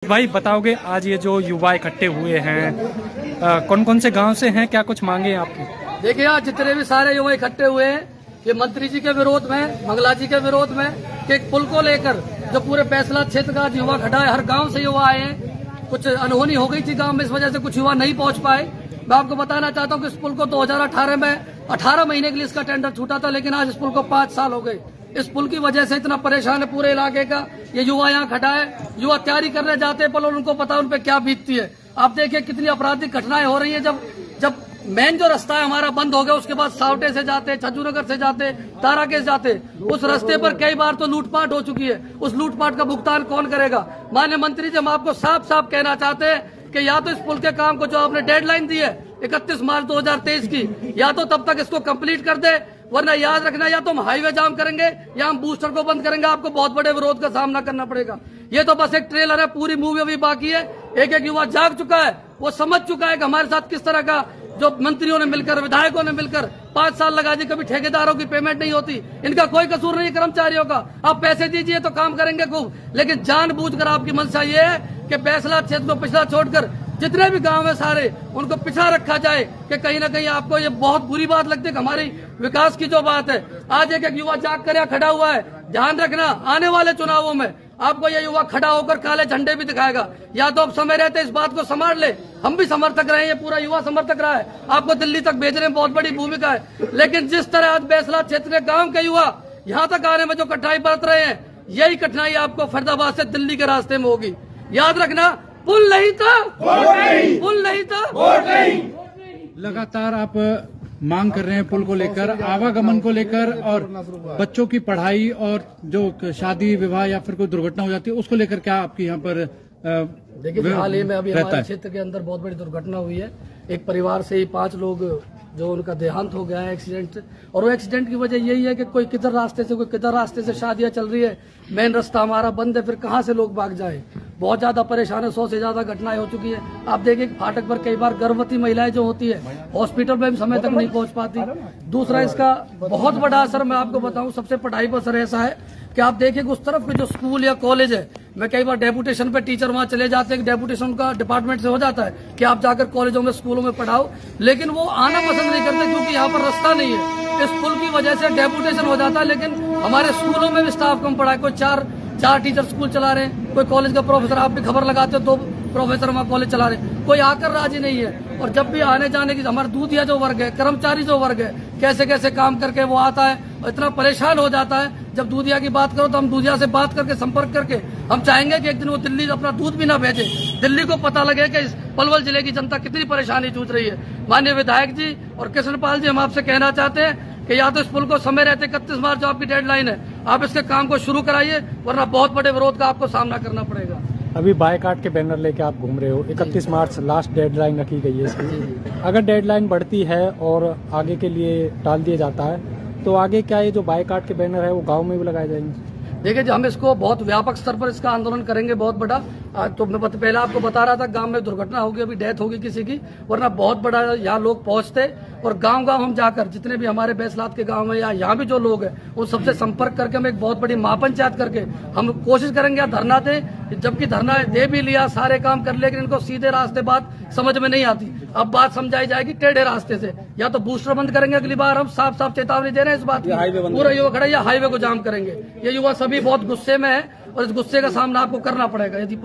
भाई बताओगे आज ये जो युवा इकट्ठे हुए हैं कौन कौन से गांव से हैं, क्या कुछ मांगे आपकी? देखिए आज जितने भी सारे युवा इकट्ठे हुए हैं ये मंत्री जी के विरोध में, मंगला जी के विरोध में कि एक पुल को लेकर जो पूरे फैसला क्षेत्र का युवा खड़ा है, हर गांव से युवा आए हैं। कुछ अनहोनी हो गई थी गांव में, इस वजह से कुछ युवा नहीं पहुंच पाए। मैं आपको बताना चाहता हूं कि इस पुल को 2018 में 18 महीने के लिए इसका टेंडर छूटा था, लेकिन आज इस पुल को 5 साल हो गए। इस पुल की वजह से इतना परेशान है पूरे इलाके का। ये युवा यहाँ खड़ा है, युवा तैयारी करने जाते हैं, पर उनको पता है उन पे क्या बीतती है। आप देखिए कितनी आपराधिक घटनाएं हो रही है। जब मेन जो रास्ता है हमारा बंद हो गया, उसके बाद सावटे से जाते, छज्जूनगर से जाते, ताराके से जाते, उस रास्ते पर कई बार तो लूटपाट हो चुकी है। उस लूटपाट का भुगतान कौन करेगा? माननीय मंत्री जी, हम आपको साफ साफ कहना चाहते हैं कि या तो इस पुल के काम को जो आपने डेडलाइन दी है 31 मार्च 2023 की, या तो तब तक इसको कंप्लीट कर दे, वरना याद रखना या तो हम हाईवे जाम करेंगे या हम बूस्टर को बंद करेंगे। आपको बहुत बड़े विरोध का सामना करना पड़ेगा। ये तो बस एक ट्रेलर है, पूरी मूवी अभी बाकी है। एक एक युवा जाग चुका है, वो समझ चुका है कि हमारे साथ किस तरह का जो मंत्रियों ने मिलकर, विधायकों ने मिलकर 5 साल लगा दी, कभी ठेकेदारों की पेमेंट नहीं होती। इनका कोई कसूर नहीं है कर्मचारियों का। आप पैसे दीजिए तो काम करेंगे खूब, लेकिन जानबूझकर आपकी मंशा ये है कि फैसला क्षेत्र को पिछड़ा छोड़कर जितने भी गांव है सारे उनको पिछड़ा रखा जाए। कि कहीं ना कहीं आपको ये बहुत बुरी बात लगती है कि हमारी विकास की जो बात है, आज एक एक युवा जाग कर यहाँ खड़ा हुआ है। ध्यान रखना, आने वाले चुनावों में आपको ये युवा खड़ा होकर काले झंडे भी दिखाएगा। या तो आप समय रहते इस बात को संभाल ले, हम भी समर्थक रहे हैं, ये पूरा युवा समर्थक रहा है। आपको दिल्ली तक भेजने में बहुत बड़ी भूमिका है, लेकिन जिस तरह आज फैसला क्षेत्र के गाँव के युवा यहाँ तक आने में जो कठिनाई बरत रहे हैं, यही कठिनाई आपको फरीदाबाद से दिल्ली के रास्ते में होगी। याद रखना, पुल नहीं था, पुल नहीं था, लगातार आप मांग कर रहे हैं पुल को लेकर, आवागमन को लेकर, और बच्चों की पढ़ाई और जो शादी विवाह या फिर कोई दुर्घटना हो जाती है उसको लेकर क्या आपकी यहाँ पर? देखिए हाल ही में अभी हमारे क्षेत्र के अंदर बहुत बड़ी दुर्घटना हुई है। एक परिवार से ही 5 लोग जो उनका देहांत हो गया है एक्सीडेंट से, और वो एक्सीडेंट की वजह यही है कि कोई किधर रास्ते से, कोई किधर रास्ते से शादियां चल रही है, मेन रास्ता हमारा बंद है, फिर कहां से लोग भाग जाए। बहुत ज्यादा परेशान है, 100 से ज्यादा घटनाएं हो चुकी है। आप देखिए फाटक पर कई बार गर्भवती महिलाएं जो होती है हॉस्पिटल में भी समय तक नहीं पहुंच पाती। दूसरा इसका बहुत बड़ा असर मैं आपको बताऊं, सबसे पढ़ाई पर असर ऐसा है कि आप देखिए उस तरफ के जो स्कूल या कॉलेज है, मैं कई बार डेपुटेशन पे टीचर वहां चले जाते हैं, डेपुटेशन का डिपार्टमेंट से हो जाता है कि आप जाकर कॉलेजों में, स्कूलों में पढ़ाओ, लेकिन वो आना पसंद नहीं करते क्योंकि यहाँ पर रास्ता नहीं है। इस पुल की वजह से डेपुटेशन हो जाता है, लेकिन हमारे स्कूलों में भी स्टाफ कम पड़ा है। कोई चार टीचर स्कूल चला रहे हैं, कोई कॉलेज का प्रोफेसर, आप भी खबर लगाते हो 2 प्रोफेसर वहाँ कॉलेज चला रहे हैं, कोई आकर राजी नहीं है। और जब भी आने जाने की, हमारे दूधिया जो वर्ग है, कर्मचारी जो वर्ग है, कैसे कैसे काम करके वो आता है और इतना परेशान हो जाता है। जब दूधिया की बात करो तो हम दूधिया से बात करके, संपर्क करके हम चाहेंगे कि एक दिन वो दिल्ली अपना दूध भी ना भेजे, दिल्ली को पता लगे कि इस पलवल जिले की जनता कितनी परेशानी जूझ रही है। माननीय विधायक जी और कृष्णपाल जी, हम आपसे कहना चाहते हैं कि या तो इस पुल को समय रहते 31 मार्च जो आपकी डेडलाइन है, आप इसके काम को शुरू कराइए, वरना बहुत बड़े विरोध का आपको सामना करना पड़ेगा। अभी बायकाट के बैनर लेके आप घूम रहे हो, 31 मार्च लास्ट डेडलाइन रखी गई है इसकी। अगर डेडलाइन बढ़ती है और आगे के लिए टाल दिया जाता है तो आगे क्या ये जो बायकाट के बैनर है वो गांव में भी लगाए जाएंगे? देखिए हम इसको बहुत व्यापक स्तर पर इसका आंदोलन करेंगे, बहुत बड़ा। तो मैं पहले आपको बता रहा था गांव में दुर्घटना होगी, अभी डेथ होगी किसी की, वरना बहुत बड़ा यहाँ लोग पहुंचते और गांव गांव हम जाकर जितने भी हमारे बैसलात के गांव में या यहाँ भी जो लोग हैं उन सबसे संपर्क करके हम एक बहुत बड़ी महापंचायत करके हम कोशिश करेंगे धरना दें। जबकि धरना दे भी लिया, सारे काम कर, लेकिन इनको सीधे रास्ते बात समझ में नहीं आती। अब बात समझाई जाएगी टेढ़े रास्ते से, या तो बूस्टर बंद करेंगे अगली बार, हम साफ साफ चेतावनी दे रहे हैं इस बात की, पूरा युवा खड़ा, या हाईवे को जाम करेंगे। ये युवा सभी बहुत गुस्से में है और इस गुस्से का सामना आपको करना पड़ेगा। यदि